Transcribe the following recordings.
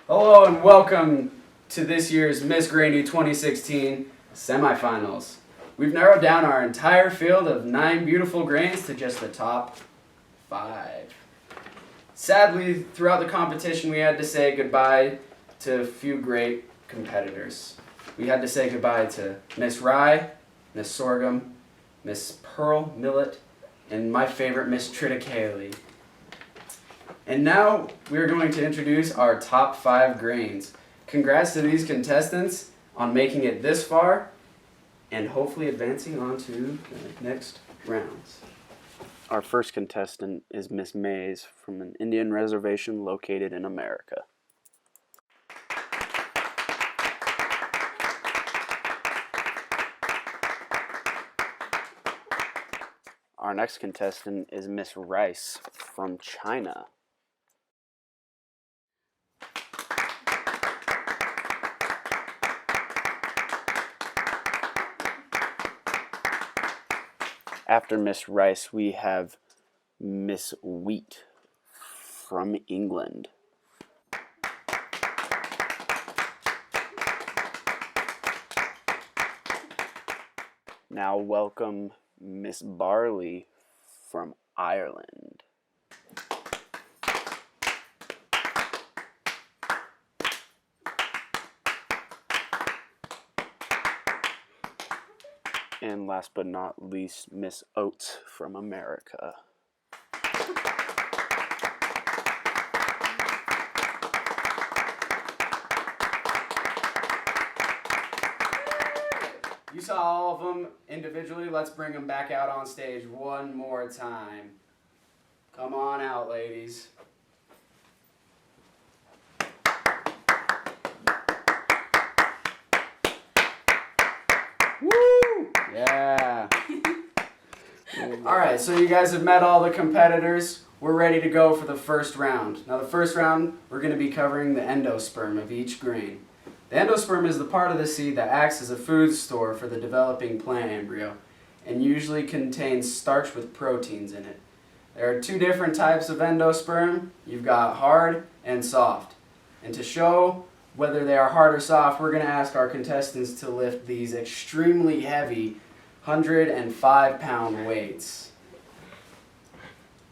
Hello and welcome to this year's Miss Grandy 2016 semifinals. We've narrowed down our entire field of 9 beautiful grains to just the top 5. Sadly, throughout the competition we had to say goodbye to a few great competitors. We had to say goodbye to Miss Rye, Miss Sorghum, Miss Pearl Millet, and my favorite, Miss Triticale. And now we're going to introduce our top 5 grains. Congrats to these contestants on making it this far and hopefully advancing on to the next rounds. Our first contestant is Miss Mays from an Indian reservation located in America. Our next contestant is Miss Rice from China. After Miss Rice, we have Miss Wheat from England. Now welcome Miss Barley from Ireland. And last but not least, Miss Oats from America. You saw all of them individually. Let's bring them back out on stage one more time. Come on out, ladies. Woo! Yeah. Alright, so you guys have met all the competitors. We're ready to go for the first round. Now the first round, we're going to be covering the endosperm of each grain. The endosperm is the part of the seed that acts as a food store for the developing plant embryo and usually contains starch with proteins in it. There are 2 different types of endosperm. You've got hard and soft. And to show whether they are hard or soft, we're going to ask our contestants to lift these extremely heavy 105-pound weights.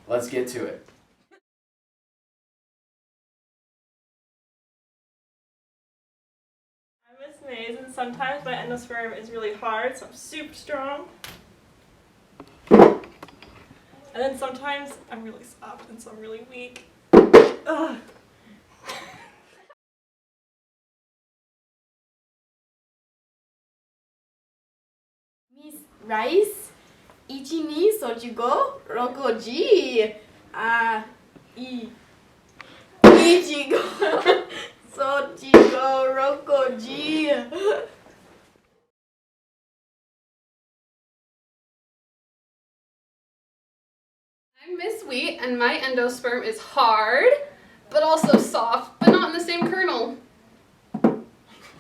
Let's get to it. I'm Miss Mays, and sometimes my endosperm is really hard, so I'm super strong. And then sometimes I'm really soft, and so I'm really weak. Ugh. Miss Rice, 1235 6G. Ichigo, Sochigo, Rokoji. I'm Miss Wheat, and my endosperm is hard, but also soft, but not in the same kernel.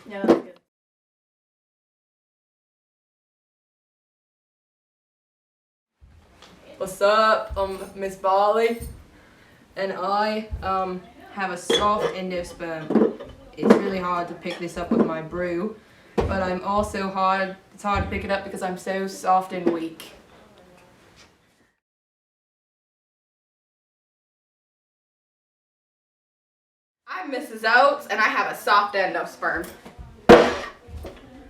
Yeah, that's good. What's up? I'm Miss Barley, and I have a soft endosperm. It's really hard to pick this up with my brew, but I'm also it's hard to pick it up because I'm so soft and weak. I'm Mrs. Oates, and I have a soft endosperm.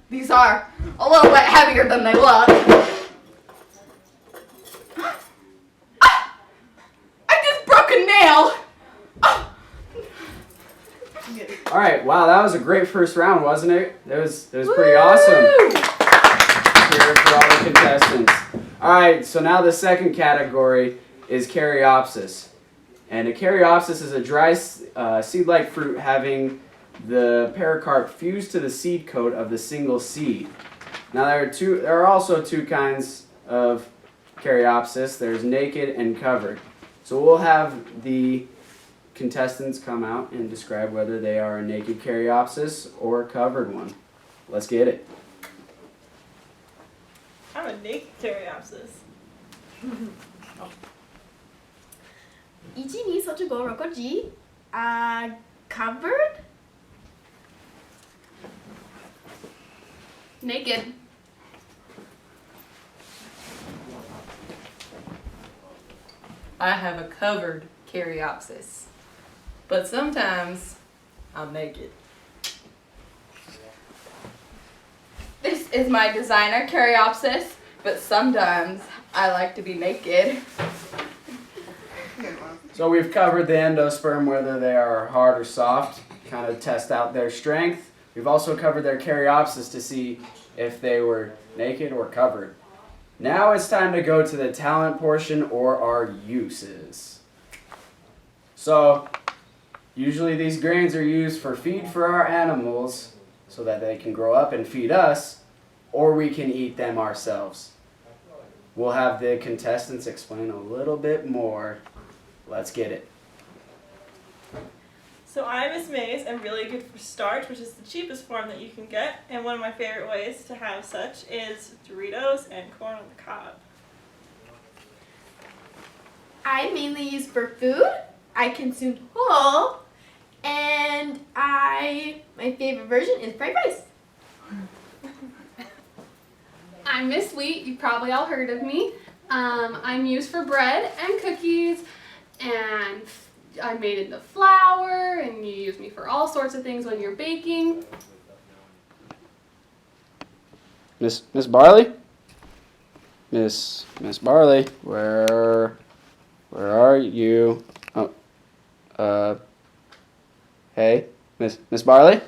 These are a little bit heavier than they look. I just broke a nail. Alright, wow, that was a great first round, wasn't it? It was pretty awesome. Here for all the contestants. Alright, so now the second category is Caryopsis. And a Caryopsis is a dry seed-like fruit having the pericarp fused to the seed coat of the single seed. Now there are also 2 kinds of Caryopsis. There's naked and covered. So we'll have the contestants come out and describe whether they are a naked Caryopsis or a covered one. Let's get it. I'm a naked Caryopsis. 1235 6G. Covered? naked. I have a covered caryopsis, but sometimes I'm naked. This is my designer caryopsis, but sometimes I like to be naked. So we've covered the endosperm, whether they are hard or soft, kind of test out their strength. We've also covered their caryopsis to see if they were naked or covered. Now it's time to go to the talent portion, or our uses. So usually these grains are used for feed for our animals so that they can grow up and feed us, or we can eat them ourselves. We'll have the contestants explain a little bit more. Let's get it. So I, Miss Mays, am really good for starch, which is the cheapest form that you can get, and one of my favorite ways to have such is Doritos and corn on the cob. I mainly use for food. I consume whole, and my favorite version is fried rice. I'm Miss Wheat. You've probably all heard of me. I'm used for bread and cookies, and I'm made into flour, and you use me for all sorts of things when you're baking. Miss Barley? Miss Barley, where are you? Oh, hey, Miss Barley?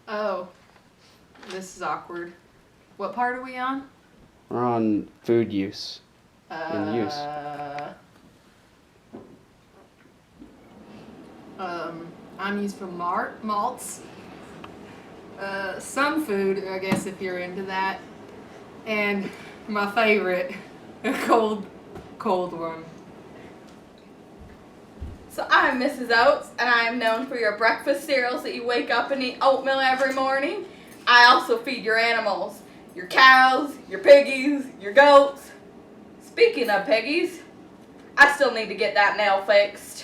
Oh, this is awkward. What part are we on? We're on food use. In use. I'm used for malts. Some food, I guess, if you're into that. And my favorite, a cold one. So I'm Mrs. Oats, and I am known for your breakfast cereals that you wake up and eat oatmeal every morning. I also feed your animals, your cows, your piggies, your goats. Speaking of piggies, I still need to get that nail fixed.